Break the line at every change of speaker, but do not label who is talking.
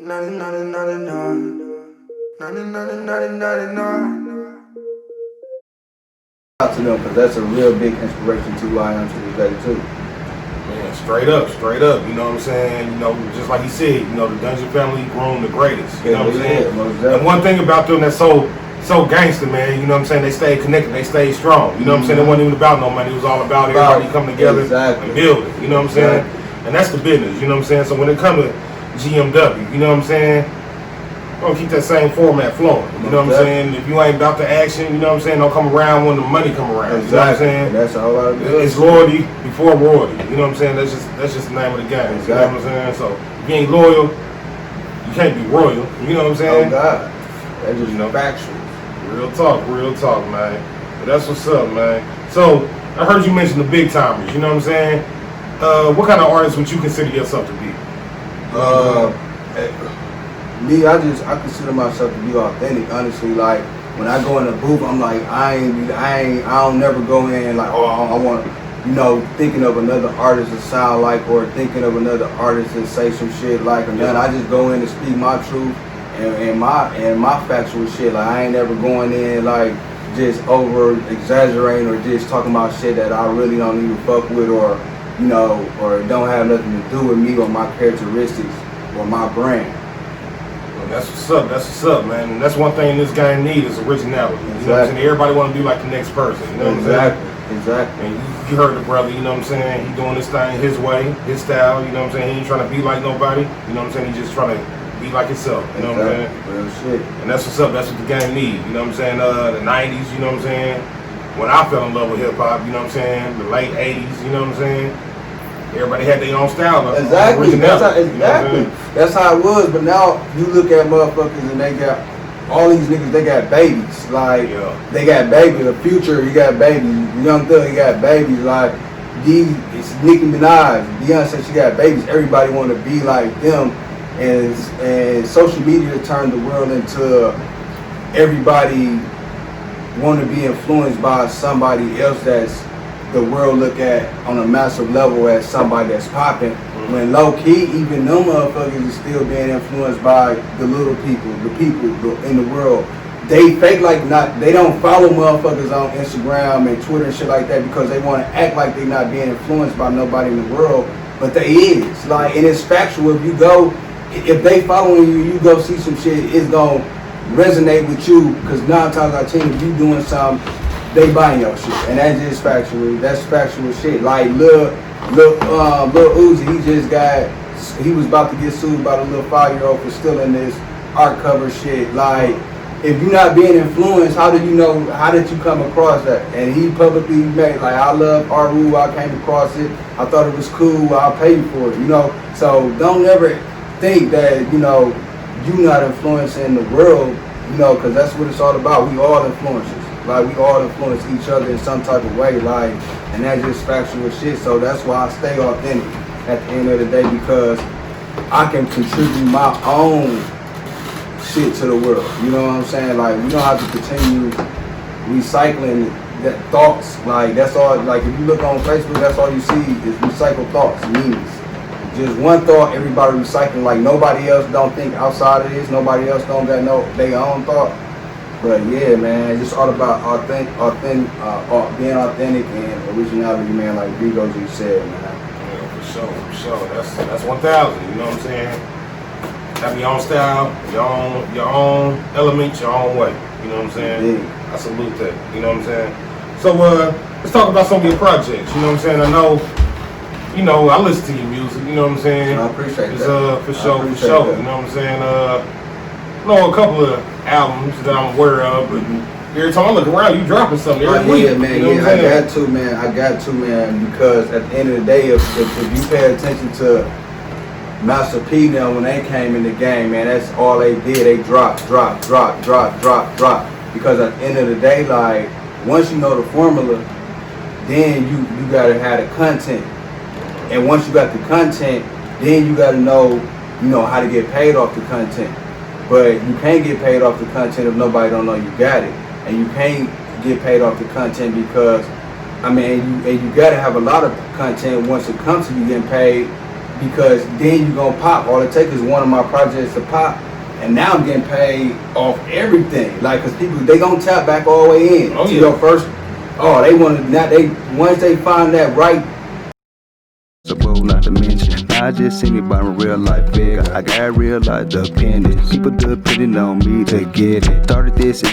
Out to them because that's a real big inspiration to who I am to this day too.
Man, straight up, you know what I'm saying? You know, just like he said, you know, the Dungeon family grown the greatest. You know what I'm saying? And one thing about them that's so gangster, man, you know what I'm saying? They stayed connected, they stayed strong. You know what I'm saying? It wasn't even about no money, it was all about everybody coming together and building. You know what I'm saying? And that's the business, you know what I'm saying? So when it comes to GMW, you know what I'm saying? We're gonna keep that same format flowing. You know what I'm saying? If you ain't about the action, you know what I'm saying, don't come around when the money come around. You know what I'm saying?
That's all I do.
It's loyalty before royalty. You know what I'm saying? That's just the name of the game. You know what I'm saying? So if you ain't loyal, you can't be royal. You know what I'm saying?
Oh God. That's just factual.
Real talk, man. But that's what's up, man. So I heard you mention the big timers, you know what I'm saying? What kind of artist would you consider yourself to be?
Me, I consider myself to be authentic, honestly. Like when I go in the booth, I'm like, I don't never go in like, oh, I want, you know, thinking of another artist to sound like, or thinking of another artist to say some shit like, or nothing. I just go in and speak my truth and my factual shit. Like I ain't never going in like just over exaggerating or just talking about shit that I really don't even fuck with, or you know, or don't have nothing to do with me or my characteristics or my brand.
That's what's up, man. And that's one thing this game needs is originality. You know what I'm saying? Everybody want to be like the next person. You know what I'm saying?
Exactly.
And you heard the brother, you know what I'm saying? He doing this thing his way, his style, you know what I'm saying? He ain't trying to be like nobody. You know what I'm saying? He just trying to be like himself. You know what I'm saying?
Real shit.
And that's what's up. That's what the game needs. You know what I'm saying? The 90s, you know what I'm saying? When I fell in love with hip hop, you know what I'm saying? The late 80s, you know what I'm saying? Everybody had their own style.
Exactly. That's how it was. But now you look at motherfuckers and they got all these niggas. They got babies. Like they got babies. The Future, he got babies. Young Thug, he got babies. Like it's Nicki Minaj, Beyonce, she got babies. Everybody want to be like them, and social media turned the world into everybody want to be influenced by somebody else that's the world look at on a massive level as somebody that's popping, when low key, even them motherfuckers is still being influenced by the little people, the people in the world. They fake like they don't follow motherfuckers on Instagram and Twitter and shit like that because they want to act like they not being influenced by nobody in the world, but they is. Like, and it's factual. If they following you, you go see some shit, it's gonna resonate with you, because 9 times out of 10, if you doing something, they buying your shit, and that's just factual. That's factual shit. Like Lil Uzi, he was about to get sued by the little 5-year-old for stealing this art cover shit. Like, if you're not being influenced, how did you know? How did you come across that? And he publicly made like, I love Aru. I came across it. I thought it was cool. I'll pay you for it. You know. So don't ever think that you not influencing the world. You know, because that's what it's all about. We all influencers. Like, we all influence each other in some type of way, like, and that's just factual shit. So that's why I stay authentic at the end of the day, because I can contribute my own shit to the world. You know what I'm saying? Like, we don't have to continue recycling that thoughts. Like, that's all. Like, if you look on Facebook, that's all you see is recycled thoughts, memes. Just one thought, everybody recycling. Like, nobody else don't think outside of this. Nobody else don't got their own thought. But yeah, man, it's just all about being authentic and originality, man. Like Vigo just said, man.
Yeah, for sure. That's 1,000. You know what I'm saying? Have your own style, your own element, your own way. You know what I'm saying?
Yeah.
I salute that. You know what I'm saying? So let's talk about some of your projects. You know what I'm saying? I know. You know, I listen to your music. You know what I'm saying?
I appreciate that.
For sure. You know what I'm saying? I know a couple of albums that I'm aware of, but every time I look around, you dropping something every week.
Yeah, man.
You know
I got to, man. Because at the end of the day, if you pay attention to Master P now, when they came in the game, man, that's all they did. They drop. Because at the end of the day, like, once you know the formula, then you gotta have the content. And once you got the content, then you gotta know how to get paid off the content. But you can't get paid off the content if nobody don't know you got it. And you can't get paid off the content because, you gotta have a lot of content once it comes to you getting paid, because then you gonna pop. All it takes is one of my projects to pop, and now I'm getting paid off everything. Like, cause people, they gonna tap back all the way in to your first. Oh, they want to now. They once they find that right.
Not to mention, I just seen it by my real life figure. I got real life dependence. People depending on me to get it. Started this.